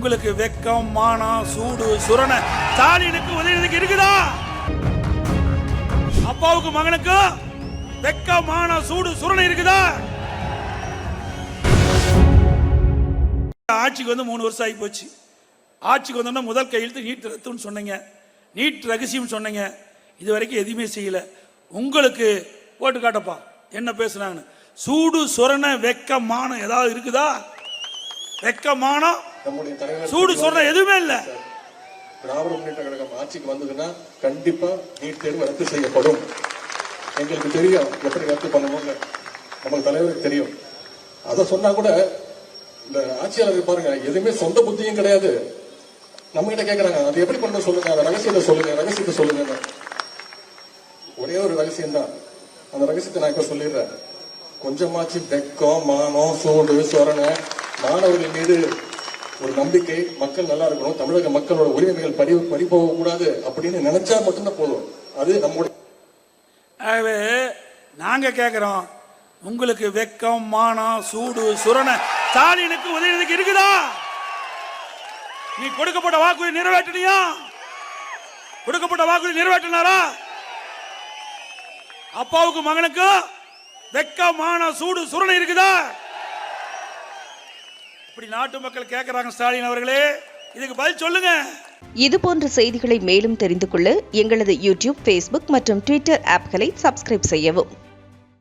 உங்களுக்கு வெக்கம், மானம், சூடு, சுரணை ஸ்டாலினுக்கு உதயநிதிக்கு இருக்குதா? அப்பாவுக்கு மகனுக்கு வெக்கம், மானம், சூடு, சுரணை இருக்குதா? ஆட்சிக்கு வந்து 3 வருஷம் ஆகி போச்சு. ஆட்சிக்கு வந்தோம்னா முதல் கையெழுத்து நீட் ரத்துன்னு சொன்னீங்க, நீட் ரகசியம் சொன்னீங்க. இது வரைக்கும் எதுவுமே செய்யல. உங்களுக்கு போட்டு காட்டப்பா என்ன பேசுனாங்கன்னு. சூடு, சுரணை, வெக்கமானம் ஏதாவது இருக்குதா? வெக்கமானம், சூடு, சுரணை எதுவுமே இல்ல. திராவிட முன்னேற்ற கழகம் ஆட்சிக்கு வந்ததுன்னா கண்டிப்பா நீட் தேர்வு ரத்து செய்யப்படும். எங்களுக்கு தெரியும் எப்படி ரத்து பண்ணணும்னு, நமக்கு தலைவருக்கு தெரியும். அதை சொன்னா கூட இந்த ஆட்சியாளர்கள் பாருங்க, எதுவுமே சொந்த புத்தியும் கிடையாது. நம்ம கிட்ட கேட்கறாங்க, அது எப்படி பண்ண சொல்லுங்க, அந்த ரகசியத்தை சொல்லுங்க. ஒரே ஒரு ரகசியம் தான், அந்த ரகசியத்தை நான் இப்ப சொல்லிடுறேன். கொஞ்சமாச்சு வெக்கம், மானம், சூடு, சொரணை, மாணவர்கள் மீது ஒரு நம்பிக்கை, மக்கள் நல்லா இருக்கணும், தமிழக மக்களோட உரிமைகள் பறிபோக கூடாது அப்படின்னு நினைச்சா மட்டும்தான் போதும். அது நம்முடைய. ஆகவே நாங்க கேட்கிறோம், உங்களுக்கு வெக்கம், மானம், சூடு, சுரணை ஸ்டாலினுக்கு உதயநிதிக்கு இருக்குதா? நீ கொடுக்கப்பட்ட வாக்குறுதி நிறைவேற்றினியா? கொடுக்கப்பட்ட வாக்குறுதி நிறைவேற்றினாரா? அப்பாவுக்கு மகனுக்கு வெக்கம், மானம், சூடு, சுரணை இருக்குதா? இப்படி நாட்டு மக்கள் கேட்கிறாங்க. ஸ்டாலின் அவர்களே, இதுக்கு பதில் சொல்லுங்க. இது போன்ற செய்திகளை மேலும் தெரிந்து கொள்ள எங்களது யூடியூப், ஃபேஸ்புக் மற்றும் ட்விட்டர் ஆப்களை சப்ஸ்கிரைப் செய்யவும்.